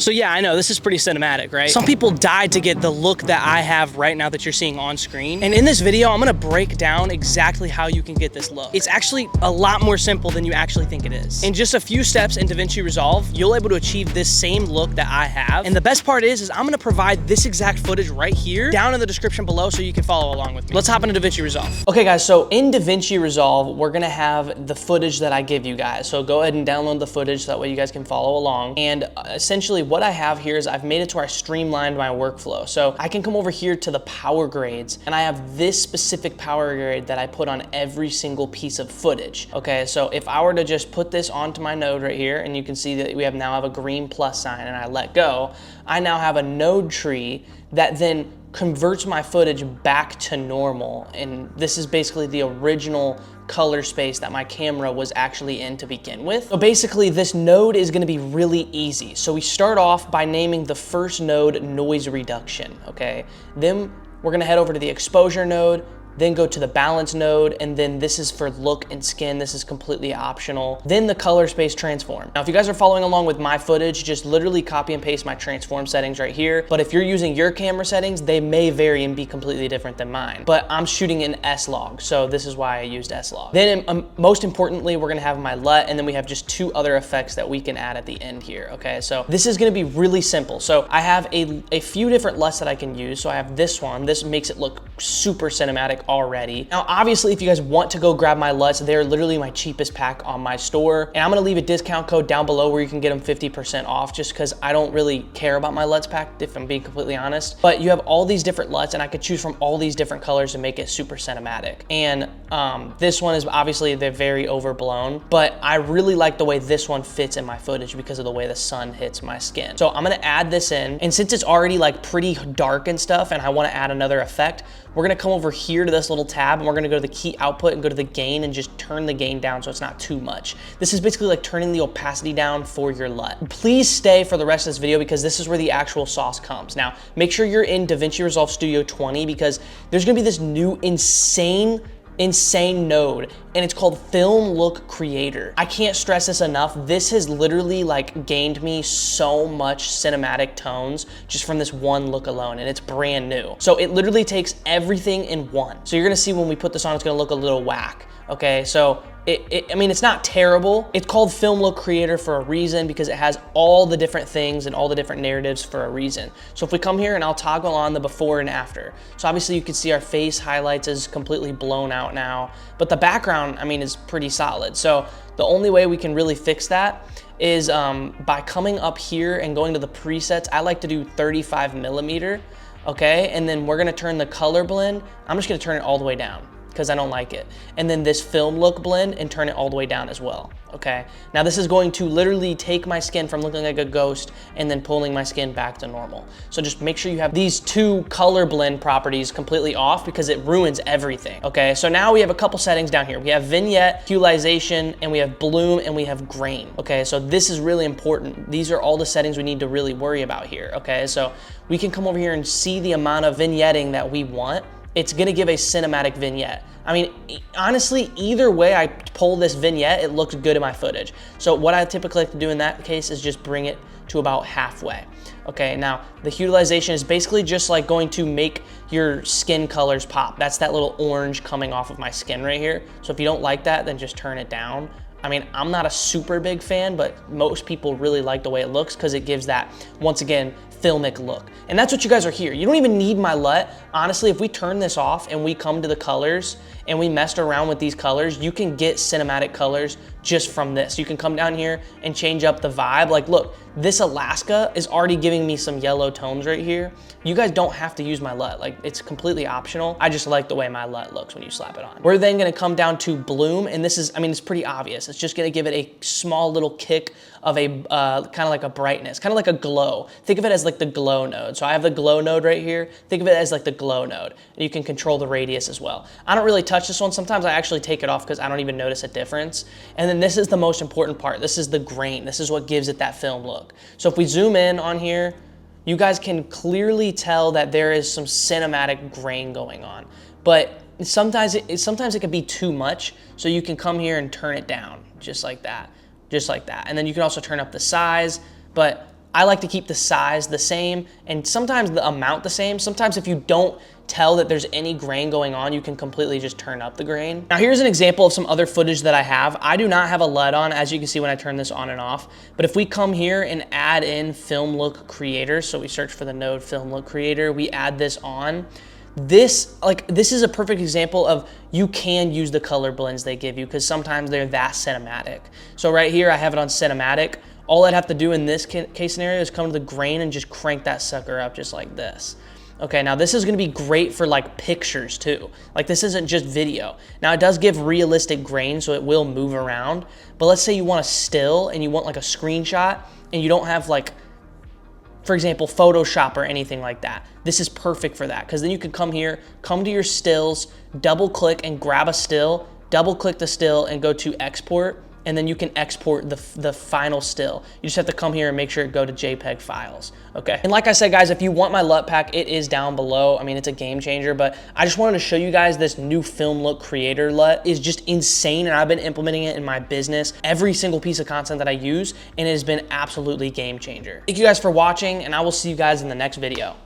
So yeah, I know this is pretty cinematic, right? Some people died to get the look that I have right now that you're seeing on screen. And in this video, I'm gonna break down exactly how you can get this look. It's actually a lot more simple than you actually think it is. In just a few steps in DaVinci Resolve, you'll able to achieve this same look that I have. And the best part is I'm gonna provide this exact footage right here down in the description below so you can follow along with me. Let's hop into DaVinci Resolve. Okay guys, so in DaVinci Resolve, we're gonna have the footage that I give you guys. So go ahead and download the footage so that way you guys can follow along. And essentially what I have here is I've made it to where I streamlined my workflow. So I can come over here to the power grades, and I have this specific power grade that I put on every single piece of footage. Okay, so if I were to just put this onto my node right here, and you can see that we now have a green plus sign, and I let go, I now have a node tree that then converts my footage back to normal. And this is basically the original color space that my camera was actually in to begin with. So basically this node is gonna be really easy. So we start off by naming the first node noise reduction, okay? Then we're gonna head over to the exposure node, then go to the balance node, and then this is for look and skin. This is completely optional. Then the color space transform. Now, if you guys are following along with my footage, just literally copy and paste my transform settings right here. But if you're using your camera settings, they may vary and be completely different than mine. But I'm shooting in S-Log, so this is why I used S-Log. Then most importantly, we're gonna have my LUT, and then we have just two other effects that we can add at the end here, okay? So this is gonna be really simple. So I have a few different LUTs that I can use. So I have this one. This makes it look super cinematic already. Now, obviously, if you guys want to go grab my LUTs, they're literally my cheapest pack on my store. And I'm gonna leave a discount code down below where you can get them 50% off, just because I don't really care about my LUTs pack, if I'm being completely honest. But you have all these different LUTs, and I could choose from all these different colors to make it super cinematic. And this one is obviously, they're very overblown, but I really like the way this one fits in my footage because of the way the sun hits my skin. So I'm gonna add this in, and since it's already like pretty dark and stuff, and I wanna add another effect, we're gonna come over here to this little tab, and we're gonna go to the key output and go to the gain and just turn the gain down so it's not too much. This is basically like turning the opacity down for your LUT. Please stay for the rest of this video because this is where the actual sauce comes. Now, make sure you're in DaVinci Resolve Studio 20 because there's gonna be this new insane node, and it's called Film Look Creator. I can't stress this enough. This has literally like gained me so much cinematic tones just from this one look alone, and it's brand new. So it literally takes everything in one. So you're gonna see when we put this on, it's gonna look a little whack. Okay, so I mean, it's not terrible. It's called Film Look Creator for a reason because it has all the different things and all the different narratives for a reason. So if we come here and I'll toggle on the before and after. So obviously you can see our face highlights is completely blown out now, but the background, I mean, is pretty solid. So the only way we can really fix that is by coming up here and going to the presets. I like to do 35mm, okay? And then we're gonna turn the color blend. I'm just gonna turn it all the way down because I don't like it. And then this film look blend and turn it all the way down as well, okay? Now this is going to literally take my skin from looking like a ghost and then pulling my skin back to normal. So just make sure you have these two color blend properties completely off because it ruins everything, okay? So now we have a couple settings down here. We have vignette, hue, and we have bloom, and we have grain, okay? So this is really important. These are all the settings we need to really worry about here, okay? So we can come over here and see the amount of vignetting that we want. It's gonna give a cinematic vignette. I mean, honestly, either way I pull this vignette, it looks good in my footage. So what I typically like to do in that case is just bring it to about halfway. Okay, now the utilization is basically just like going to make your skin colors pop. That's that little orange coming off of my skin right here. So if you don't like that, then just turn it down. I mean, I'm not a super big fan, but most people really like the way it looks because it gives that, once again, filmic look. And that's what you guys are here. You don't even need my LUT. Honestly, if we turn this off and we come to the colors and we messed around with these colors, you can get cinematic colors just from this. You can come down here and change up the vibe. Like, look, this Alaska is already giving me some yellow tones right here. You guys don't have to use my LUT. Like, it's completely optional. I just like the way my LUT looks when you slap it on. We're then gonna come down to bloom, and this is, I mean, it's pretty obvious. It's just gonna give it a small little kick of a kind of like a brightness, kind of like a glow. Think of it as like the glow node. So I have the glow node right here. Think of it as like the glow node. And you can control the radius as well. I don't really touch this one. Sometimes I actually take it off because I don't even notice a difference. And then this is the most important part. This is the grain. This is what gives it that film look. So if we zoom in on here, you guys can clearly tell that there is some cinematic grain going on. But sometimes it can be too much. So you can come here and turn it down just like that. Just like that. And then you can also turn up the size, but I like to keep the size the same and sometimes the amount the same. Sometimes if you don't tell that there's any grain going on, you can completely just turn up the grain. Now here's an example of some other footage that I have. I do not have a LUT on, as you can see when I turn this on and off, but if we come here and add in film look creator, so we search for the node film look creator, we add this on, this is a perfect example of you can use the color blends they give you because sometimes they're that cinematic. So right here, I have it on cinematic. All I'd have to do in this case scenario is come to the grain and just crank that sucker up just like this. Okay, now this is gonna be great for like pictures too. Like this isn't just video. Now it does give realistic grain, so it will move around. But let's say you want a still and you want like a screenshot and you don't have like, for example, Photoshop or anything like that. This is perfect for that because then you can come here, come to your stills, double click and grab a still, double click the still and go to export, and then you can export the final still. You just have to come here and make sure it go to JPEG files, okay? And like I said, guys, if you want my LUT pack, it is down below. I mean, it's a game changer, but I just wanted to show you guys this new film look creator LUT is just insane, and I've been implementing it in my business, every single piece of content that I use, and it has been absolutely game changer. Thank you guys for watching, and I will see you guys in the next video.